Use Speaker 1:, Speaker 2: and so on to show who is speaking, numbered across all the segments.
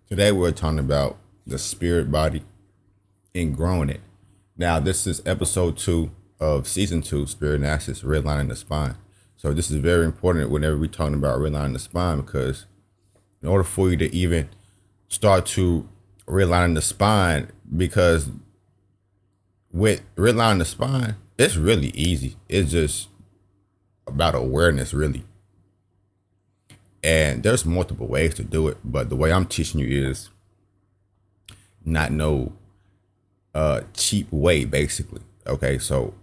Speaker 1: Today we're talking about the spirit body and growing it. Now, this is episode 2 of season 2, Spiritnastics, Redlining the Spine. So this is very important whenever we're talking about redlining the spine, because in order for you to even start to redline the spine, because with redlining the spine, it's really easy. It's just about awareness, really. And there's multiple ways to do it, but the way I'm teaching you is not no cheap way, basically. Okay, so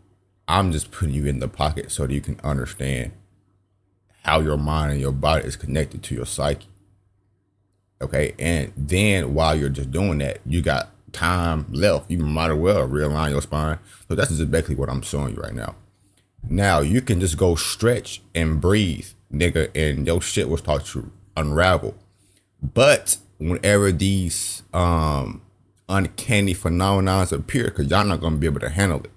Speaker 1: I'm just putting you in the pocket so that you can understand how your mind and your body is connected to your psyche. Okay, and then while you're just doing that, you got time left. You might as well realign your spine. So that's just basically what I'm showing you right now. Now you can just go stretch and breathe, nigga, and your shit will start to unravel. But whenever these uncanny phenomena appear, because y'all not gonna be able to handle it,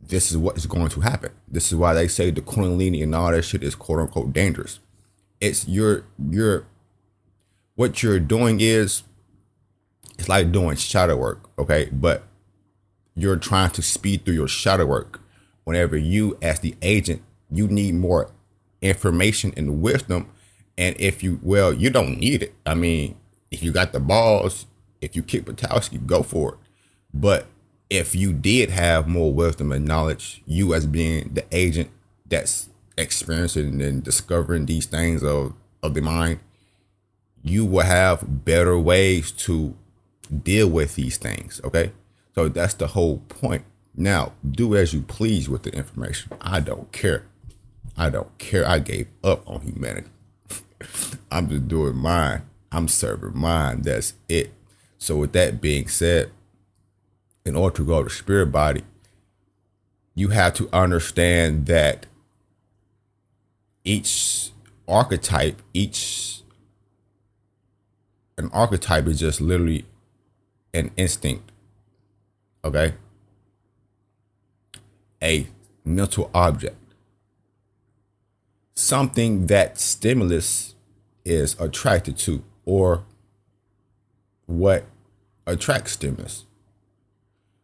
Speaker 1: this is what is going to happen. This is why they say the kundalini and all that shit is quote unquote dangerous. It's your what you're doing is, it's like doing shadow work, okay? But you're trying to speed through your shadow work. Whenever you, as the agent, you need more information and wisdom. And if you, well, you don't need it. I mean, if you got the balls, if you kick Patowski, go for it. But if you did have more wisdom and knowledge, you as being the agent that's experiencing and discovering these things of the mind, you will have better ways to deal with these things, okay? So that's the whole point. Now, do as you please with the information. I don't care. I don't care. I gave up on humanity. I'm just doing mine. I'm serving mine. That's it. So with that being said, in order to grow the spirit body, you have to understand that each archetype, an archetype is just literally an instinct, okay? A mental object. Something that stimulus is attracted to, or what attracts stimulus.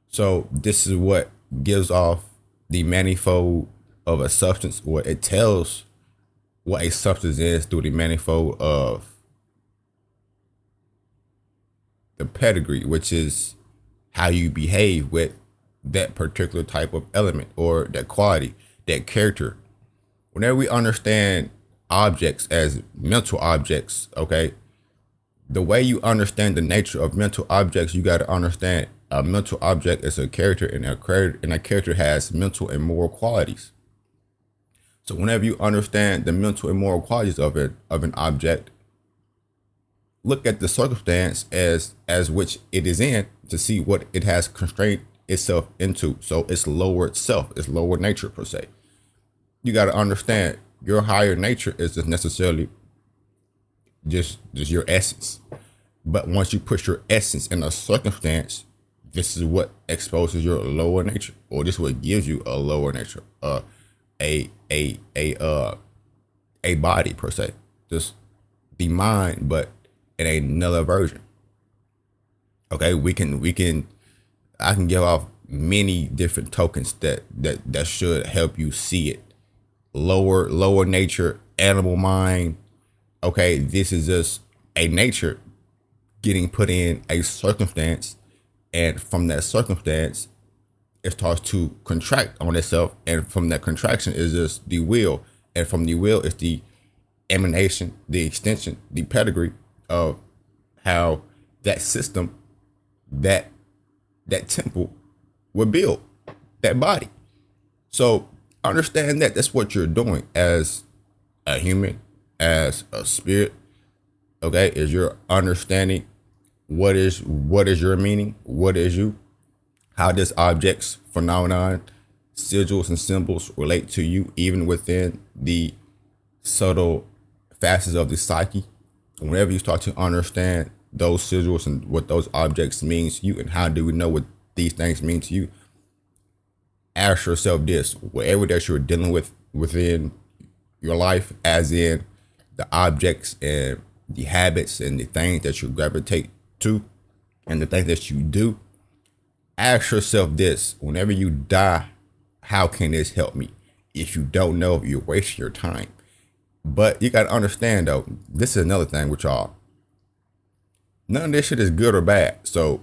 Speaker 1: So this is what gives off the manifold of a substance, or it tells what a substance is through the manifold of the pedigree, which is how you behave with that particular type of element or that quality, that character. Whenever we understand objects as mental objects, okay, the way you understand the nature of mental objects, you got to understand a mental object is a character, and a character has mental and moral qualities. So whenever you understand the mental and moral qualities of an object, look at the circumstance as which it is in to see what it has constrained itself into. So it's lower self, it's lower nature per se. You got to understand your higher nature is just necessarily just your essence. But once you push your essence in a circumstance, this is what exposes your lower nature, or this is what gives you a lower nature, a body per se, just the mind, but in another version. Okay, I can give off many different tokens that should help you see it. Lower nature, animal mind. Okay, this is just a nature getting put in a circumstance, and from that circumstance, it starts to contract on itself, and from that contraction is just the will, and from the will is the emanation, the extension, the pedigree of how that system, that temple would build that body. So understand that that's what you're doing as a human, as a spirit. Okay, is you're understanding what is your meaning, what is you, how this object's phenomenon, sigils and symbols relate to you, even within the subtle facets of the psyche. Whenever you start to understand those sigils and what those objects mean to you, and how do we know what these things mean to you, ask yourself this: whatever that you're dealing with within your life, as in the objects and the habits and the things that you gravitate to and the things that you do, ask yourself this: whenever you die, how can this help me? If you don't know, you're wasting your time. But you got to understand, though, this is another thing with y'all. None of this shit is good or bad. So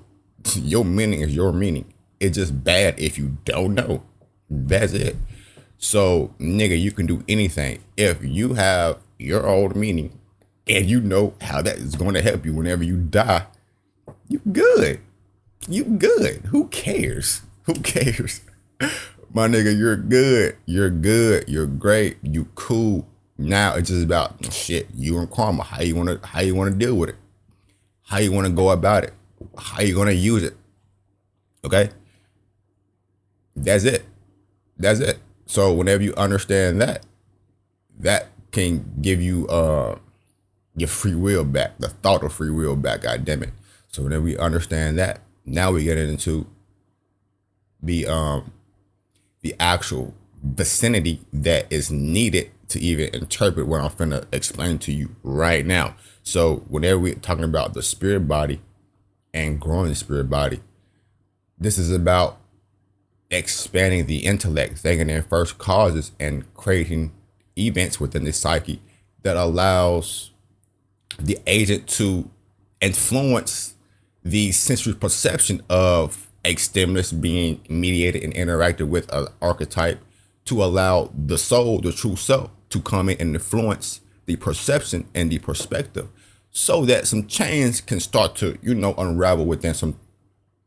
Speaker 1: your meaning is your meaning. It's just bad if you don't know. That's it. So, nigga, you can do anything. If you have your own meaning and you know how that is going to help you whenever you die, you good. You good. Who cares? Who cares? My nigga, you're good. You're good. You're great. You cool. Now it's just about shit. You and karma. How you wanna deal with it? How you wanna go about it? How you gonna use it? Okay? That's it. That's it. So whenever you understand that, that can give you your free will back, the thought of free will back, god damn it. So whenever we understand that, now we get into the actual vicinity that is needed to even interpret what I'm finna explain to you right now. So whenever we're talking about the spirit body and growing the spirit body, this is about expanding the intellect, thinking in first causes, and creating events within the psyche that allows the agent to influence the sensory perception of a stimulus being mediated and interacted with an archetype, to allow the soul, the true self, to come in and influence the perception and the perspective, so that some chains can start to, unravel within some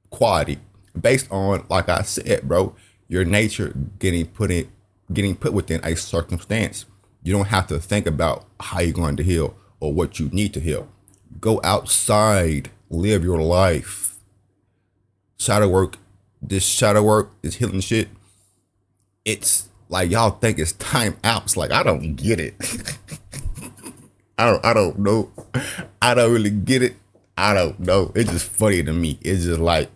Speaker 1: quality based on, like I said, bro, your nature getting put within a circumstance. You don't have to think about how you're going to heal or what you need to heal. Go outside, live your life. Shadow work, this healing shit, it's like y'all think it's time outs. Like, I don't get it. I don't know. I don't really get it. I don't know. It's just funny to me. It's just like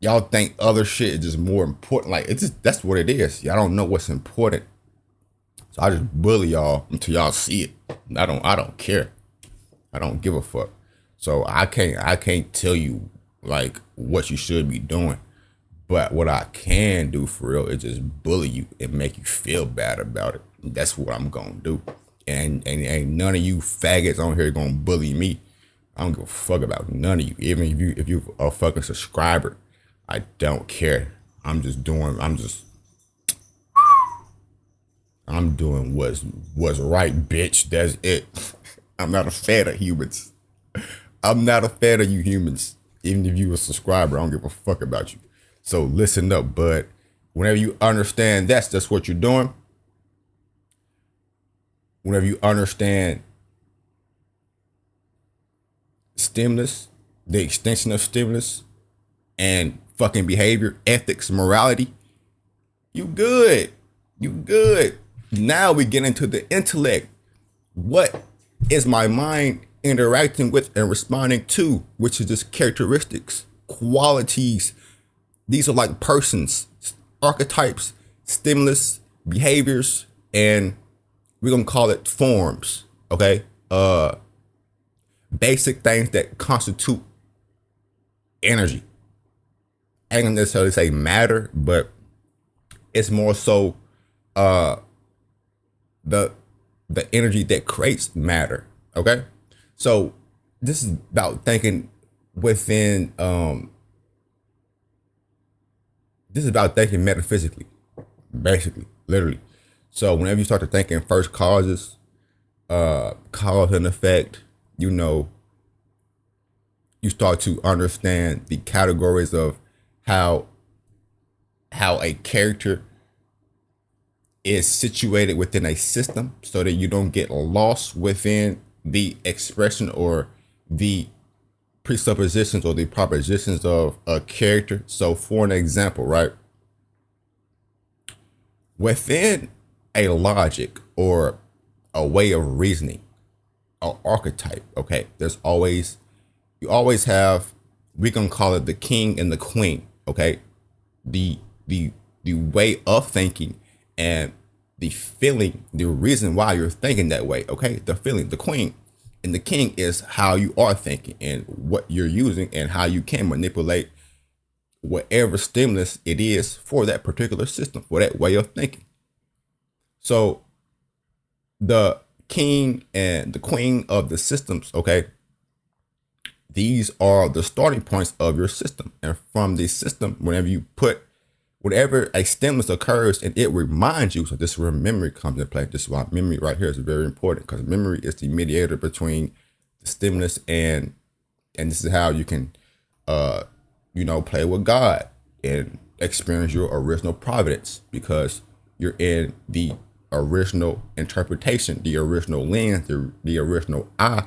Speaker 1: y'all think other shit is just more important. Like, it's just, that's what it is. Y'all don't know what's important. So I just bully y'all until y'all see it. I don't care. I don't give a fuck. So I can't tell you like what you should be doing. But what I can do for real is just bully you and make you feel bad about it. That's what I'm gonna do. And ain't none of you faggots on here gonna bully me. I don't give a fuck about none of you. Even if you a fucking subscriber, I don't care. I'm doing what's right, bitch. That's it. I'm not a fan of humans. I'm not a fan of you humans. Even if you a subscriber, I don't give a fuck about you. So listen up, bud. Whenever you understand that's what you're doing. Whenever you understand stimulus, the extension of stimulus, and fucking behavior, ethics, morality, you good. You good. Now we get into the intellect. What is my mind interacting with and responding to, which is just characteristics, qualities. These are like persons, archetypes, stimulus, behaviors, and we're gonna call it forms. Okay, basic things that constitute energy. I ain't gonna necessarily say matter, but it's more so the energy that creates matter. Okay, so this is about thinking within this is about thinking metaphysically, basically, literally. So whenever you start to think in first causes, cause and effect, you start to understand the categories of how a character is situated within a system, so that you don't get lost within the expression or the presuppositions or the propositions of a character. So for an example, right, within a logic or a way of reasoning, an archetype, okay, you always have, we can call it the king and the queen, okay, the way of thinking and the feeling, the reason why you're thinking that way. Okay, the feeling, the queen. And the king is how you are thinking and what you're using and how you can manipulate whatever stimulus it is for that particular system, for that way of thinking. So the king and the queen of the systems, okay, these are the starting points of your system. And from the system, whenever you put whatever a stimulus occurs and it reminds you, so this is where memory comes into play. This is why memory right here is very important, because memory is the mediator between the stimulus and this is how you can play with God and experience your original providence, because you're in the original interpretation, the original lens, the original eye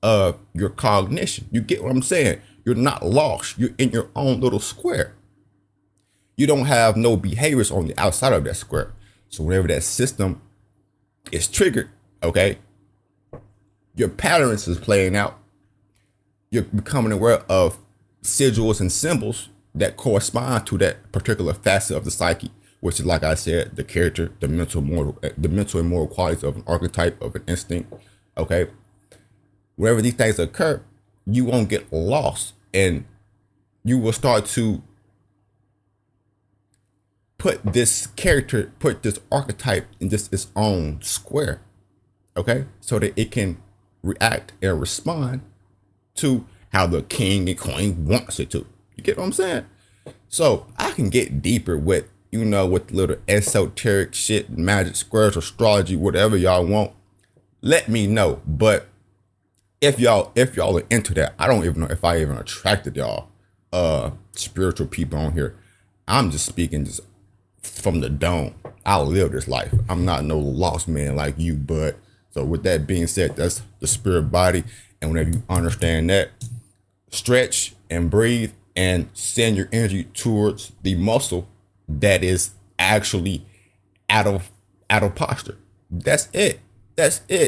Speaker 1: of your cognition. You get what I'm saying? You're not lost. You're in your own little square. You don't have no behaviors on the outside of that square. So whenever that system is triggered, okay, your patterns is playing out. You're becoming aware of sigils and symbols that correspond to that particular facet of the psyche, which is, like I said, the character, the mental and moral qualities of an archetype, of an instinct. Okay, wherever these things occur, you won't get lost, and you will start to put this character, put this archetype in just its own square. Okay, so that it can react and respond to how the king and queen wants it to. You get what I'm saying? So I can get deeper with, with little esoteric shit, magic squares, astrology, whatever y'all want. Let me know. But if y'all are into that, I don't even know if I even attracted y'all spiritual people on here. I'm just speaking just from the dome. I live this life. I'm not no lost man like you, but so with that being said, that's the spirit body. And whenever you understand that, stretch and breathe and send your energy towards the muscle that is actually out of posture. That's it. That's it.